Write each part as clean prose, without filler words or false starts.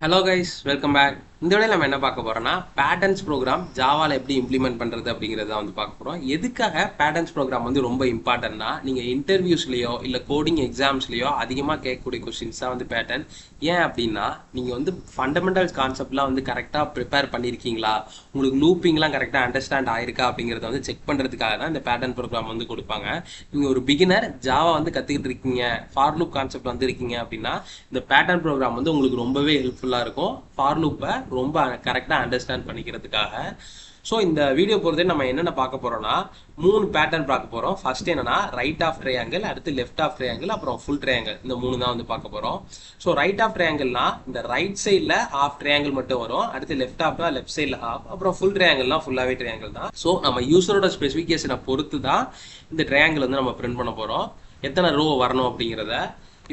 Hello guys, welcome back. இந்த வேளையில் நம்ம என்ன பார்க்க போறோம்னா பேட்டர்ன்ஸ் ப்ரோக்ராம் ஜாவால எப்படி இம்ப்ளிமெண்ட் பண்றது அப்படிங்கிறத பார்க்க போறோம். எதுக்காக பேட்டர்ன்ஸ் ப்ரோக்ராம் ரொம்ப இம்பார்ட்டன்ட்னா, நீங்க இன்டர்வியூஸ்லயோ இல்ல கோடிங் எக்ஸாம்ஸ்லயோ அதிகமா கேட்கக்கூடிய கொஸ்டின்ஸ் தான் பேட்டர்ன். ஏன் அப்படின்னா, நீங்க ஃபண்டமெண்டல் கான்செப்ட்லாம் கரெக்டா ப்ரிப்பேர் பண்ணிருக்கீங்களா, உங்களுக்கு லூப்பிங்லாம் கரெக்டா அண்டர்ஸ்டாண்ட் ஆயிருக்கா அப்படிங்கறத செக் பண்றதுக்காக தான் இந்த பேட்டர்ன் ப்ரோக்ராம் கொடுப்பாங்க. நீங்க ஒரு பிகினர் ஜாவா கத்துக்கிட்டு இருக்கீங்க, ஃபார் லூப் கான்செப்ட் இருக்கீங்க அப்படின்னா இந்த பேட்டர்ன் ப்ரோக்ராம் உங்களுக்கு ரொம்பவே ஹெல்ப்ஃபுல்லா இருக்கும் ஃபார் லூப்பை ரொம்ப கரெக்டா அண்டர்ஸ்டாண்ட் பண்ணிக்கிறதுக்காக. ஸோ இந்த வீடியோ பொறுத்தே நம்ம என்னென்ன பார்க்க போறோம்னா, 3 பேட்டர்ன் பார்க்க போறோம். ஃபர்ஸ்ட் என்னன்னா ரைட் ஆஃப் ட்ரையாங்கிள், அடுத்து லெஃப்ட் ஆஃப் ட்ரையாங்கிள், அப்புறம் ஃபுல் ட்ரையாங்கிள். இந்த 3 தான் பார்க்க போறோம். ஸோ ரைட் ஆஃப் ட்ரையாங்கிள்னா இந்த ரைட் சைடில் ஹாஃப் ட்ரையாங்கிள் மட்டும் வரும், அடுத்து லெஃப்ட் ஆஃப்னா லெஃப்ட் சைடில் ஹாஃப், அப்புறம் ஃபுல் ட்ரையாங்கிள்னா ஃபுல்லாவே ட்ரையாங்கிள் தான். ஸோ நம்ம யூசரோட ஸ்பெசிஃபிகேஷனை பொறுத்து தான் இந்த ட்ரையாங்கிள் நம்ம பிரிண்ட் பண்ண போறோம், எத்தனை ரோ வரணும் அப்படிங்கிறத.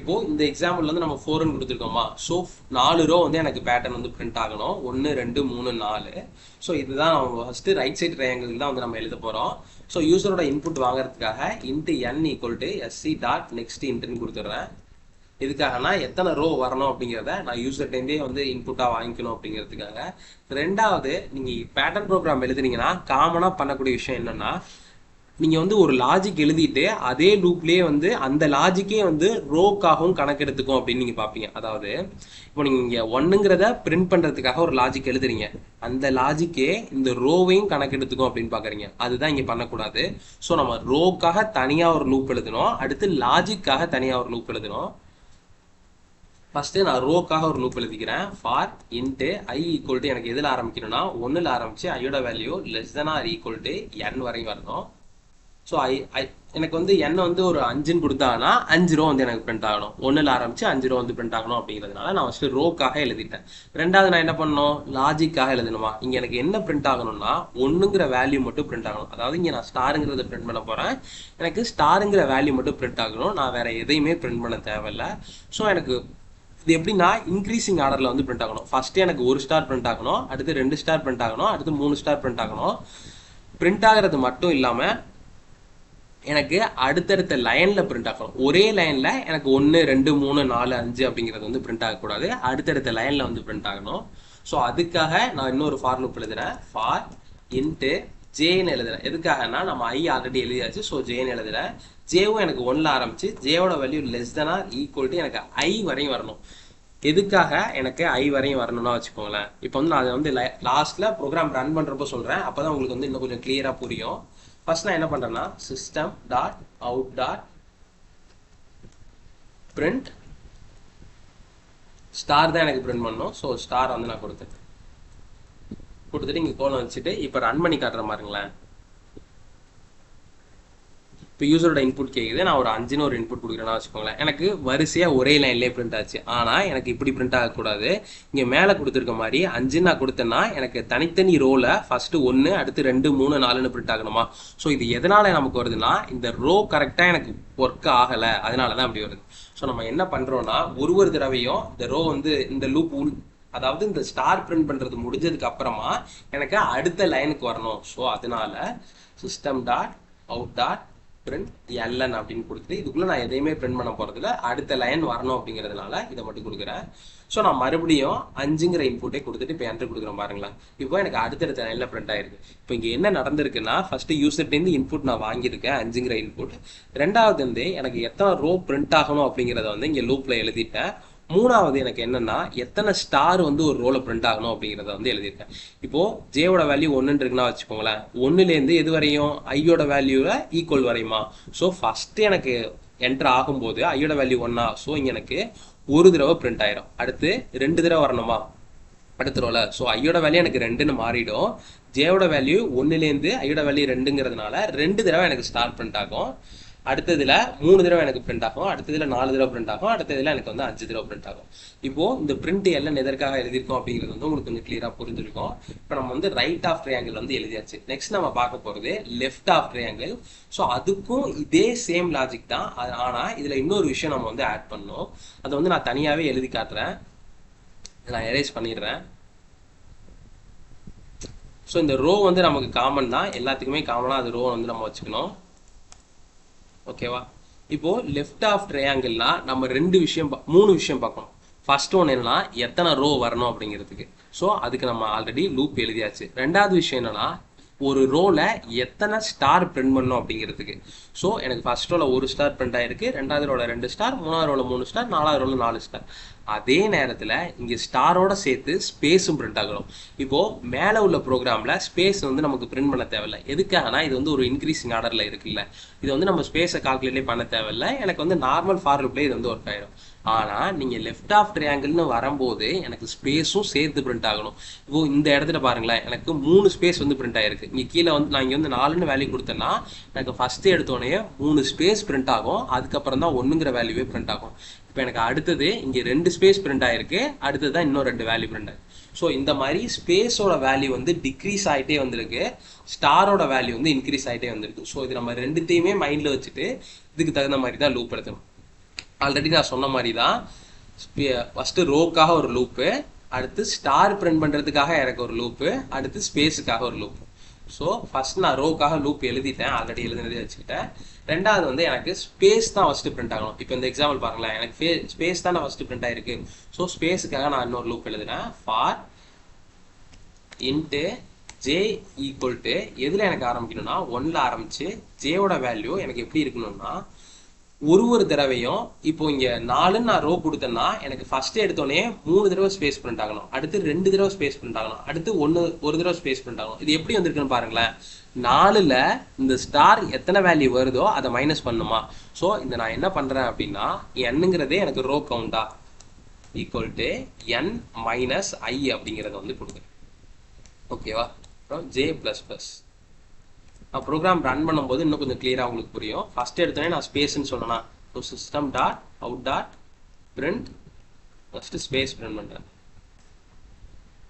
இப்போ இந்த எக்ஸாம்பிள் நம்ம 4ன்னு கொடுத்துருக்கோமா, ஸோ 4 ரோ எனக்கு பேட்டர்ன் பிரிண்ட் ஆகணும். 1 2 3 4. ஸோ இதுதான் நம்ம ஃபர்ஸ்ட் ரைட் சைட் ட்ரையாங்கிள் தான் நம்ம எழுத போறோம். ஸோ யூசரோட இன்புட் வாங்குறதுக்காக int n equal SC dot next இன்ட்டுன்னு கொடுத்துட்றேன். இதுக்காகனா எத்தனை ரோ வரணும் அப்படிங்கிறத நான் யூசர் டைம்லேயே இன்புட்டாக வாங்கிக்கணும் அப்படிங்கிறதுக்காக. ரெண்டாவது, நீங்கள் பேட்டர்ன் ப்ரோக்ராம் எழுதுனீங்கன்னா காமனாக பண்ணக்கூடிய விஷயம் என்னன்னா, நீங்க ஒரு லாஜிக் எழுதிட்டு அதே லூப்லயே அந்த லாஜிக்கே ரோக்காகவும் கணக்கெடுத்துக்கும் அப்படின்னு நீங்க பாப்பீங்க. அதாவது இப்போ நீங்க ஒன்னுங்கிறத பிரிண்ட் பண்றதுக்காக ஒரு லாஜிக் எழுதுறீங்க, அந்த லாஜிக்கே இந்த ரோவையும் கணக்கெடுத்துக்கும் அப்படின்னு பாக்குறீங்க. அதுதான் இங்க பண்ணக்கூடாது. ஸோ நம்ம ரோக்காக தனியா ஒரு லூப் எழுதணும், அடுத்து லாஜிக்காக தனியா ஒரு லூப் எழுதணும். ஃபர்ஸ்ட் நான் ரோக்காக ஒரு லூப் எழுதிக்கிறேன். For int i equal to எனக்கு எதில் ஆரம்பிக்கணும்னா 1ல் ஆரம்பிச்சு ஐயோட value less than or equal to n வரையும் வரணும். ஸோ எனக்கு எண்ணை ஒரு 5ன்னு கொடுத்தாங்கன்னா 5 ரோ எனக்கு பிரிண்ட் ஆகணும். 1ல் ஆரம்பிச்சு 5 ரோ பிரிண்ட் ஆகணும் அப்படிங்கிறதுனால நான் ஃபர்ஸ்ட் ரோக்காக எழுதிட்டேன். ரெண்டாவது நான் என்ன பண்ணணும், லாஜிக்காக எழுதணுமா. இங்க எனக்கு என்ன பிரிண்ட் ஆகணும்னா 1ங்கிற வேல்யூ மட்டும் பிரிண்ட் ஆகணும். அதாவது இங்க நான் ஸ்டாருங்கிறத பிரிண்ட் பண்ண போறேன், எனக்கு ஸ்டாருங்கிற வேல்யூ மட்டும் பிரிண்ட் ஆகணும், நான் வேற எதையுமே பிரிண்ட் பண்ண தேவையில்லை. ஸோ எனக்கு இது எப்படின்னா இன்க்ரீசிங் ஆர்டர்ல பிரிண்ட் ஆகணும். ஃபர்ஸ்ட் எனக்கு 1 ஸ்டார் பிரிண்ட் ஆகணும், அடுத்து 2 ஸ்டார் பிரிண்ட் ஆகணும், அடுத்து 3 ஸ்டார் பிரிண்ட் ஆகணும். பிரிண்ட் ஆகிறது மட்டும் இல்லாம எனக்கு அடுத்தடுத்த லைன்ல பிரிண்ட் ஆகணும். ஒரே லைன்ல எனக்கு 1 2 3 4 5 அப்படிங்கிறது பிரிண்ட் ஆகக்கூடாது, அடுத்தடுத்த லைன்ல பிரிண்ட் ஆகணும். ஸோ அதுக்காக நான் இன்னொரு ஃபார் லூப் எழுதுறேன். ஃபார் இன்ட்டு ஜேன்னு எழுதுறேன். எதுக்காகனா நம்ம ஐ ஆல்ரெடி எழுதியாச்சு, ஸோ ஜேன்னு எழுதுறேன். ஜேவும் எனக்கு 1ல் ஆரம்பிச்சு ஜேவோட value less than or equal to எனக்கு ஐ வரையும் வரணும். எதுக்காக எனக்கு ஐ வரையும் வரணும்னா வச்சுக்கோங்களேன். இப்போ நான் அதை லாஸ்ட்ல ப்ரோக்ராம் ரன் பண்றப்போ சொல்றேன், அப்பதான் உங்களுக்கு இன்னும் கொஞ்சம் கிளியரா புரியும். ஃபர்ஸ்ட் நான் என்ன பண்றேன்னா system dot out dot print star தான் எனக்கு பிரிண்ட் பண்ணணும். ஸோ ஸ்டார் நான் கொடுத்துட்டு இங்க கோலம் வச்சுட்டு இப்போ ரன் பண்ணி காட்டுற மாதிரிங்களேன். இப்போ யூசரோட இன்புட் கேட்குது, நான் ஒரு 5ன்னு ஒரு இன்புட் கொடுக்குறேன்னா வச்சுக்கோங்களேன். எனக்கு வரிசையாக ஒரே லைன்லேயே பிரிண்ட் ஆச்சு. ஆனால் எனக்கு இப்படி பிரிண்ட் ஆகக்கூடாது. இங்கே மேலே கொடுத்துருக்க மாதிரி 5 நான் கொடுத்தேன்னா எனக்கு தனித்தனி ரோல ஃபர்ஸ்ட் 1 அடுத்து 2 3 4ன்னு பிரிண்ட் ஆகணுமா. ஸோ இது எதனால நமக்கு வருதுன்னா, இந்த ரோ கரெக்டாக எனக்கு ஒர்க் ஆகலை, அதனால தான் அப்படி வருது. ஸோ நம்ம என்ன பண்ணுறோம்னா, ஒரு தடவையும் இந்த ரோ இந்த லூப் அதாவது இந்த ஸ்டார் பிரிண்ட் பண்ணுறது முடிஞ்சதுக்கு அப்புறமா எனக்கு அடுத்த லைனுக்கு வரணும். ஸோ அதனால system dot out dot println அப்படின்னு கொடுத்துட்டு இதுக்குள்ள நான் எதையுமே பிரிண்ட் பண்ண போறதுல அடுத்த லைன் வரணும் அப்படிங்கிறதுனால இதை மட்டும் கொடுக்குறேன். ஸோ நான் மறுபடியும் 5ங்கிற இன்புட்டே கொடுத்துட்டு இப்போ என்ட்ரு கொடுக்குறேன் பாருங்களேன். இப்போ எனக்கு அடுத்தடுத்த லைன்ல பிரிண்ட் ஆயிருக்கு. இப்போ இங்க என்ன நடந்திருக்குன்னா, ஃபர்ஸ்ட் யூசர்ட்டேருந்து இன்புட் நான் வாங்கியிருக்கேன் 5ங்கிற இன்புட். ரெண்டாவது எனக்கு எத்தனை ரோ பிரிண்ட் ஆகணும் அப்படிங்கிறத இங்க லூப்ல எழுதிட்டேன். மூணாவது எனக்கு என்னன்னா எத்தனை ஸ்டார் ஒரு ரோல பிரிண்ட் ஆகணும் அப்படிங்கிறத எழுதியிருக்கேன். இப்போ ஜேவோட வேல்யூ 1 இருக்குன்னா வச்சுக்கோங்களேன், 1லேருந்து எது வரையும் ஐயோட வேல்யூல ஈக்குவல் வரையுமா. ஸோ ஃபர்ஸ்ட் எனக்கு என்டர் ஆகும்போது ஐயோட வேல்யூ 1ஆ, ஸோ இங்க எனக்கு ஒரு தடவை பிரிண்ட் ஆயிரும். அடுத்து 2 தடவை வரணுமா அடுத்த ரோல, ஸோ ஐயோட வேல்யூ எனக்கு 2ன்னு மாறிடும். ஜேவோட வேல்யூ 1லேருந்து ஐயோட வேல்யூ 2ங்கிறதுனால 2 தடவை எனக்கு ஸ்டார் பிரிண்ட் ஆகும். அடுத்ததுல 3 தடவை எனக்கு பிரிண்ட் ஆகும், அடுத்ததுல 4 தடவை பிரிண்ட் ஆகும், அடுத்ததுல எனக்கு 5 தடவை பிரிண்ட் ஆகும். இப்போ இந்த பிரிண்ட் எல்லாம் எதற்காக எழுதியிருக்கோம் அப்படிங்கிறது உங்களுக்கு கொஞ்சம் கிளியரா புரிஞ்சிருக்கும். இப்போ நம்ம ரைட் ஆஃப் ட்ரையாங்கிள் எழுதியாச்சு. நெக்ஸ்ட் நம்ம பார்க்க போறது லெஃப்ட் ஆஃப் ட்ரையாங்கிள். ஸோ அதுக்கும் இதே சேம் லாஜிக் தான், ஆனா இதுல இன்னொரு விஷயம் நம்ம ஆட் பண்ணணும். அதை நான் தனியாவே எழுதி காட்டுறேன். நான் எரேஸ் பண்ணிடுறேன். ஸோ இந்த ரோ நமக்கு காமன் தான், எல்லாத்துக்குமே காமனா அது ரோ நம்ம வச்சுக்கணும். ஓகேவா. இப்போ லெஃப்ட் ஆஃப் ட்ரையாங்கிள்னா நம்ம 3 விஷயம் பார்க்கணும். ஃபர்ஸ்ட் ஒன்று என்னன்னா எத்தனை ரோ வரணும் அப்படிங்கிறதுக்கு. ஸோ அதுக்கு நம்ம ஆல்ரெடி லூப் எழுதியாச்சு. ரெண்டாவது விஷயம் என்னன்னா ஒரு ரோல எத்தனை ஸ்டார் பிரிண்ட் பண்ணணும் அப்படிங்கிறதுக்கு. ஸோ எனக்கு ஃபர்ஸ்ட் ரோல ஒரு ஸ்டார் பிரிண்ட் ஆயிருக்கு, ரெண்டாவது ரோல 2 ஸ்டார், மூணாவது ரோல 3 ஸ்டார், நாலாவது ரோல 4 ஸ்டார். அதே நேரத்தில் இங்கே ஸ்டாரோட சேர்த்து ஸ்பேஸும் பிரிண்ட் ஆகணும். இப்போ மேலே உள்ள ப்ரோக்ராமில் ஸ்பேஸ் வந்து நமக்கு பிரிண்ட் பண்ண தேவையில்லை. எதுக்காகனா இது வந்து ஒரு இன்க்ரீசிங் ஆர்டரில் இருக்குல்ல, இது வந்து நம்ம ஸ்பேஸை கால்குலேட்டே பண்ண தேவையில்லை. எனக்கு வந்து நார்மல் ஃபார் ரிப்ளே இது வந்து ஒர்க் ஆகிடும். ஆனால் நீங்கள் லெஃப்ட் ஆஃப் ட்ரையாங்கிள்னு வரும்போது எனக்கு ஸ்பேஸும் சேர்த்து பிரிண்ட் ஆகணும். இப்போ இந்த இடத்துல பாருங்களேன், எனக்கு 3 ஸ்பேஸ் வந்து பிரிண்ட் ஆகிருக்கு. இங்கே கீழே வந்து நான் இங்கே வந்து 4ன்னு வேல்யூ கொடுத்தேன்னா எனக்கு ஃபஸ்ட்டு எடுத்தோடனே 3 ஸ்பேஸ் பிரிண்ட் ஆகும், அதுக்கப்புறம் தான் 1ங்கிற வேல்யூவே பிரிண்ட் ஆகும். இப்போ எனக்கு அடுத்தது இங்கே 2 ஸ்பேஸ் பிரிண்ட் ஆகிருக்கு, அடுத்தது தான் இன்னும் 2 வேல்யூ பிரிண்ட் ஆகிருக்கு. ஸோ இந்த மாதிரி ஸ்பேஸோட வேல்யூ வந்து டிக்ரீஸ் ஆகிட்டே வந்திருக்கு, ஸ்டாரோட வேல்யூ வந்து இன்க்ரீஸ் ஆகிட்டே வந்திருக்கு. ஸோ இது நம்ம ரெண்டுத்தையுமே மைண்டில் வச்சுட்டு இதுக்கு தகுந்த மாதிரி தான் லூப் எடுத்தணும். ஆல்ரெடி நான் சொன்ன மாதிரி தான் ஃபஸ்ட்டு ரோக்காக ஒரு லூப்பு, அடுத்து ஸ்டார் பிரிண்ட் பண்ணுறதுக்காக எனக்கு ஒரு லூப்பு, அடுத்து ஸ்பேஸுக்காக ஒரு லூப்பு. ஸோ ஃபஸ்ட் நான் ரோக்காக லூப் எழுதிட்டேன், ஆல்ரெடி எழுதினதே வச்சுக்கிட்டேன். ரெண்டாவது வந்து எனக்கு ஸ்பேஸ் தான் ஃபஸ்ட்டு பிரிண்ட் ஆகணும். இப்போ இந்த எக்ஸாம்பிள் பாருங்களேன், எனக்கு ஸ்பேஸ் தான் ஃபஸ்ட்டு பிரிண்ட் ஆயிருக்கு. ஸோ ஸ்பேஸுக்காக நான் இன்னொரு லூப் எழுதுறேன். For into J equal to எதில் எனக்கு ஆரம்பிக்கணும்னா 1ல் ஆரம்பிச்சு ஜேவோட வேல்யூ எனக்கு எப்படி இருக்கணும்னா ஒரு தடவையும் இப்போ இங்கே 4ன்னு நான் ரோ கொடுத்தேன்னா எனக்கு ஃபர்ஸ்ட் எடுத்தோடனே 3 தடவை ஸ்பேஸ் பிரிண்ட் ஆகணும், அடுத்து 2 தடவை ஸ்பேஸ் பிரிண்ட் ஆகணும், அடுத்து ஒரு தடவை ஸ்பேஸ் பிரிண்ட் ஆகணும். இது எப்படி வந்திருக்குன்னு பாருங்களேன். 4ல் இந்த ஸ்டார் எத்தனை வேல்யூ வருதோ அதை மைனஸ் பண்ணுமா. ஸோ இந்த நான் என்ன பண்ணுறேன் அப்படின்னா என்னங்கிறதே எனக்கு ரோ கவுண்டா equal to n minus i அப்படிங்கிறத வந்து கொடுக்குறேன். ஓகேவா? அப்புறம் ஜே ப்ளஸ் ப்ளஸ் நான் ப்ரோக்ராம் ரன் பண்ணும்போது இன்னும் கொஞ்சம் கிளியராக உங்களுக்கு புரியும். ஃபர்ஸ்ட் எடுத்தோடனே நான் ஸ்பேஸ்ன்னு சொன்னேன்னா so system dot out dot print first space print பண்ணுறேன்.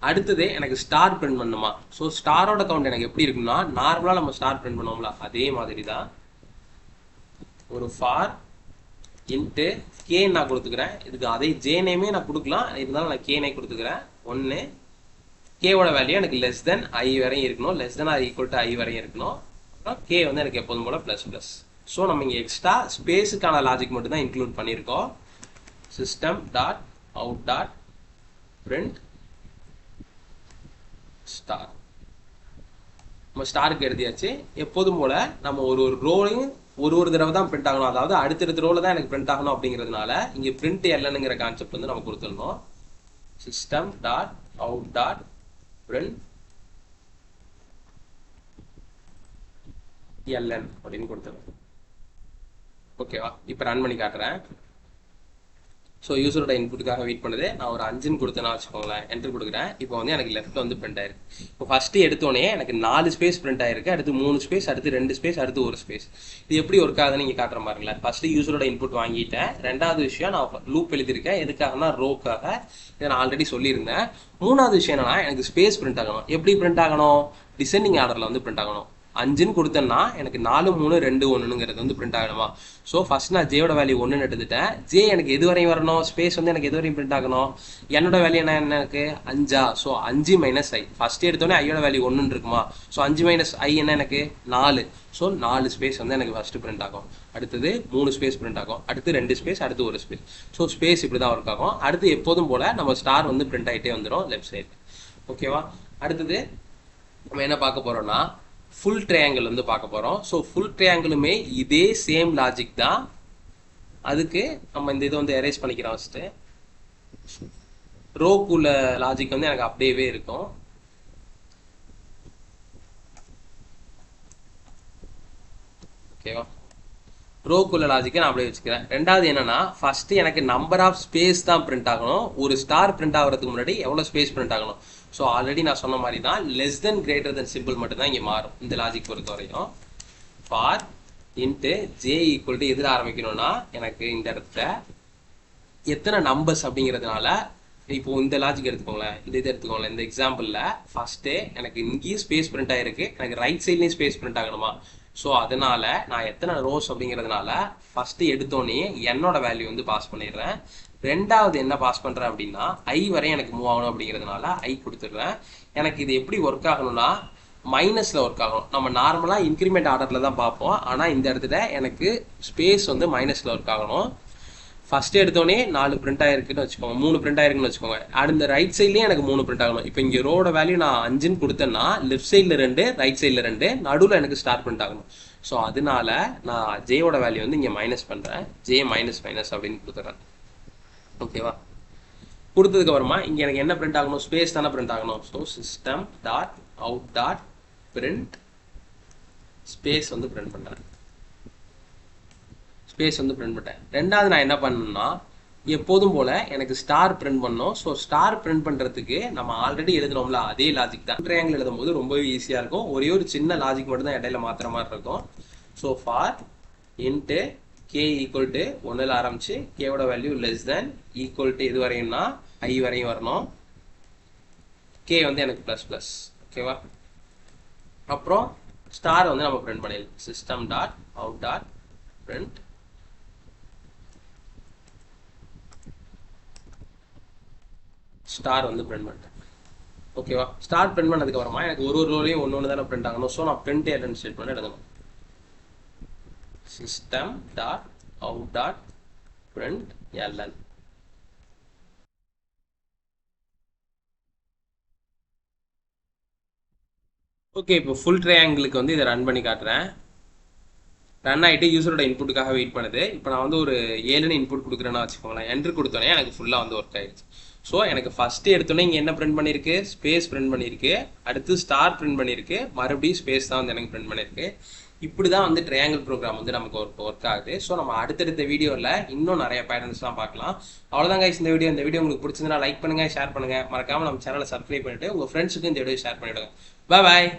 அடுத்தது எனக்கு ஸ்டார் பிரிண்ட் பண்ணுமா. ஸோ ஸ்டாரோட கவுண்ட் எனக்கு எப்படி இருக்குன்னா நார்மலாக நம்ம ஸ்டார் பிரிண்ட் பண்ணுவோம்ல அதே மாதிரி தான் ஒரு ஃபார் இன்ட்டு கே நான் கொடுத்துக்கிறேன். இதுக்கு அதே ஜே நேமே நான் கொடுக்கலாம், இருந்தாலும் நான் கேனே கொடுத்துக்கிறேன். 1 கேவோட வேல்யூ எனக்கு லெஸ் தென் ஐ வரையும் இருக்கணும், less than or equal to i வரையும் இருக்கணும். அப்புறம் கே வந்து எனக்கு எப்போதும் போல ப்ளஸ் ப்ளஸ். ஸோ நம்ம இங்கே எக்ஸ்ட்ரா ஸ்பேஸுக்கான லாஜிக் மட்டும் தான் இன்க்ளூட் பண்ணியிருக்கோம். System dot out dot print star. நம்ம ஸ்டாருக்கு எழுதியாச்சு. எப்போதும் போல நம்ம ஒரு ரோலையும் ஒரு தடவை தான் பிரிண்ட் ஆகணும், அதாவது அடுத்தடுத்த ரோல தான் எனக்கு பிரிண்ட் ஆகணும் அப்படிங்கிறதுனால இங்கே பிரிண்ட் எல்என்னுங்கிற கான்செப்ட் வந்து நம்ம கொடுத்துருந்தோம். System dot out dot println அப்படின்னு கொடுத்துருவோம். ஓகேவா? இப்போ ரன் பண்ணி காட்டுறேன். ஸோ யூசரோட இன்புட்டுக்காக வெயிட் பண்ணுது. நான் ஒரு 5ன்னு கொடுத்தேன்னா வச்சுக்கோங்களேன், என்ட்ரு கொடுக்குறேன். இப்போ வந்து எனக்கு லெஃப்ட்டில் வந்து பிரிண்ட் ஆயிருக்கு. இப்போ ஃபஸ்ட்டு எடுத்தோடனே எனக்கு 4 ஸ்பேஸ் பிரிண்ட் ஆயிருக்கு, அடுத்து 3 ஸ்பேஸ், அடுத்து 2 ஸ்பேஸ், அடுத்து 1 ஸ்பேஸ். இது எப்படி ஒர்க் ஆகுதுன்னு நீங்கள் காட்டுற பாருங்களேன். ஃபஸ்ட்டு யூசரோட இன்புட் வாங்கிட்டேன். ரெண்டாவது விஷயம் நான் லூப் எழுதியிருக்கேன். எதுக்காகனா ரோக்காக, இதை நான் ஆல்ரெடி சொல்லியிருந்தேன். மூணாவது விஷயம் என்னன்னா எனக்கு ஸ்பேஸ் பிரிண்ட் ஆகணும். எப்படி பிரிண்ட் ஆகணும்? டிசெண்டிங் ஆர்டரில் வந்து பிரிண்ட் ஆகணும். 5ன்னு கொடுத்தேன்னா எனக்கு 4 3 2 1ங்கிறது வந்து பிரிண்ட் ஆகணுமா. ஸோ ஃபர்ஸ்ட் நான் ஜேயோட வேல்யூ 1ன்னு எடுத்துட்டேன். ஜே எனக்கு எது வரையும் வரணும், ஸ்பேஸ் வந்து எனக்கு எது வரையும் பிரிண்ட் ஆகணும், என்னோட வேல்யூ என்ன எனக்கு 5. ஸோ 5 மைனஸ் ஐ. ஃபர்ஸ்ட் எடுத்தோடனே ஐயோட வேல்யூ 1ன்னு இருக்குமா. ஸோ 5 மைனஸ் ஐ என்ன எனக்கு 4. ஸோ 4 ஸ்பேஸ் வந்து எனக்கு ஃபர்ஸ்ட் பிரிண்ட் ஆகும். அடுத்தது 3 ஸ்பேஸ் பிரிண்ட் ஆகும், அடுத்து 2 ஸ்பேஸ், அடுத்து 1 ஸ்பேஸ். ஸோ ஸ்பேஸ் இப்படி தான் ஒர்க் ஆகும். அடுத்து எப்போதும் போல நம்ம ஸ்டார் வந்து பிரிண்ட் ஆகிட்டே வந்துடும் லெஃப்ட் சைடு. ஓகேவா? அடுத்தது நம்ம என்ன பார்க்க போறோம்னா ஃபுல் ட்ரையாங்கிள் வந்து பார்க்க போகிறோம். ஸோ ஃபுல் ட்ரையாங்கிளுமே இதே சேம் லாஜிக் தான். அதுக்கு நம்ம இந்த இதை வந்து எரேஸ் பண்ணிக்கிறோம். ஃபஸ்ட்டு ரோக்குள்ள லாஜிக் வந்து எனக்கு அப்படியே இருக்கும். ஓகேவா? ரோக்குள்ள லாஜிக்கை நான் அப்படியே வச்சுக்கிறேன். ரெண்டாவது என்னன்னா ஃபர்ஸ்ட் எனக்கு நம்பர் ஆஃப் ஸ்பேஸ் தான் பிரிண்ட் ஆகணும். ஒரு ஸ்டார் பிரிண்ட் ஆகிறதுக்கு முன்னாடி எவ்வளோ ஸ்பேஸ் பிரிண்ட் ஆகணும். ஸோ ஆல்ரெடி நான் சொன்ன மாதிரி தான் less than greater than simple மட்டும் தான் இங்கே மாறும் இந்த லாஜிக் பொறுத்த வரையும். For into J equal to எதில் ஆரம்பிக்கணும்னா எனக்கு இந்த இடத்துல எத்தனை நம்பர்ஸ் அப்படிங்கிறதுனால இப்போ இந்த லாஜிக் எடுத்துக்கோங்களேன், இந்த இது எடுத்துக்கோங்களேன். இந்த எக்ஸாம்பிளில் ஃபர்ஸ்ட்டு எனக்கு இங்கேயும் ஸ்பேஸ் பிரிண்ட் ஆகிருக்கு, எனக்கு ரைட் சைட்லேயும் ஸ்பேஸ் பிரிண்ட் ஆகணுமா. ஸோ அதனால நான் எத்தனை ரோஸ் அப்படிங்கிறதுனால ஃபர்ஸ்ட் எடுத்தோடனே என்னோட வேல்யூ வந்து பாஸ் பண்ணிடுறேன். ரெண்டாவது என்ன பாஸ் பண்ணுறேன் அப்படின்னா ஐ வரையும் எனக்கு மூவ் ஆகணும் அப்படிங்கிறதுனால ஐ கொடுத்துட்றேன். எனக்கு இது எப்படி ஒர்க் ஆகணும்னா மைனஸில் ஒர்க் ஆகணும். நம்ம நார்மலாக இன்க்ரிமெண்ட் ஆர்டரில் தான் பார்ப்போம், ஆனால் இந்த இடத்துல எனக்கு ஸ்பேஸ் வந்து மைனஸில் ஒர்க் ஆகணும். ஃபர்ஸ்ட் எடுத்தோடனே 4 பிரிண்ட் ஆயிருக்குன்னு வச்சுக்கோங்க, 3 பிரிண்ட் ஆயிருக்குன்னு வச்சுக்கோங்க. அடுத்த ரைட் சைட்லேயும் எனக்கு 3 பிரிண்ட் ஆகணும். இப்போ இங்கே ரோட வேல்யூ நான் 5ன்னு கொடுத்தேன்னா லெஃப்ட் சைடில் 2, ரைட் சைடில் 2, நடுவில் எனக்கு ஸ்டார் பிரிண்ட் ஆகணும். ஸோ அதனால நான் ஜேயோட வேல்யூ வந்து இங்கே மைனஸ் பண்ணுறேன், ஜே மைனஸ் மைனஸ் அப்படின்னு கொடுத்துட்றேன். ஓகேவா? கொடுத்ததுக்கு அப்புறமா இங்கே எனக்கு என்ன பிரிண்ட் ஆகணும், ஸ்பேஸ் தானே பிரிண்ட் ஆகணும். So system dot out dot print space வந்து பிரிண்ட் பண்ணுறேன். ஸ்பேஸ் வந்து பிரிண்ட் பண்ணிட்டேன். ரெண்டாவது நான் என்ன பண்ணணும்னா எப்போதும் போல எனக்கு ஸ்டார் பிரிண்ட் பண்ணணும். ஸோ ஸ்டார் பிரிண்ட் பண்ணுறதுக்கு நம்ம ஆல்ரெடி எழுதுனோம்ல அதே லாஜிக் தான். ட்ரையாங்கிள் எழுதும் போது ரொம்பவே ஈஸியாக இருக்கும். ஒரே ஒரு சின்ன லாஜிக் மட்டும் தான் இடையில மாத்திர மாதிரி இருக்கும். So for int k equal to 1ல் ஆரம்பிச்சு கேவோட value less than equal to எது வரையும்னா ஐ வரையும் வரணும். கே வந்து எனக்கு ப்ளஸ் ப்ளஸ். ஓகேவா? அப்புறம் ஸ்டார் வந்து நம்ம பிரிண்ட் பண்ணிடலாம். System dot out dot print star வந்து பிரிண்ட் பண்ணிட்டேன். ஓகேவா? ஸ்டார் பிரிண்ட் பண்ணதுக்கு அப்புறமா எனக்கு ஒரு ரோலையும் ஒன்று தானே பிரிண்ட் ஆகணும். ஸோ நான் பிரிண்ட் எல்என் ஸ்டேட்மெண்ட் எழுதணும். System dot out dot println. Okay, இப்போ ஃபுல் ட்ரையாங்கிளுக்கு வந்து இதை ரன் பண்ணி காட்டுறேன். ரன் ஆகிட்டு யூசரோட இன்புட்டுக்காக வெயிட் பண்ணுது. இப்போ நான் வந்து ஒரு 7ன்னு இன்புட் கொடுக்குறேன்னா வச்சுக்கோங்களேன். என்ட்ரு கொடுத்தோன்னே எனக்கு ஃபுல்லாக வந்து ஒர்க் ஆகிடுச்சு. ஸோ எனக்கு ஃபஸ்ட்டு எடுத்தோன்னே இங்கே என்ன பிரிண்ட் பண்ணியிருக்கு, ஸ்பேஸ் பிரிண்ட் பண்ணியிருக்கு. அடுத்து ஸ்டார் பிரிண்ட் பண்ணியிருக்கு. மறுபடியும் ஸ்பேஸ் தான் வந்து எனக்கு பிரிண்ட் பண்ணியிருக்கு. இப்படி தான் வந்து ட்ரையாங்கிள் ப்ரோக்ராம் வந்து நமக்கு ஒர்க் ஆகுது. ஸோ நம்ம அடுத்தடுத்த வீடியோவில் இன்னும் நிறைய பேட்டர்ன்ஸ்லாம் பார்க்கலாம். அவ்வளோதான் கைஸ் இந்த வீடியோ உங்களுக்கு பிடிச்சிருந்தா லைக் பண்ணுங்கள், ஷேர் பண்ணுங்கள். மறக்காமல் நம்ம சேனலை சப்ஸ்கிரைப் பண்ணிவிட்டு உங்கள் ஃப்ரெண்ட்ஸுக்கும் இந்த வீடியோ ஷேர் பண்ணிவிடுங்க. பாய்.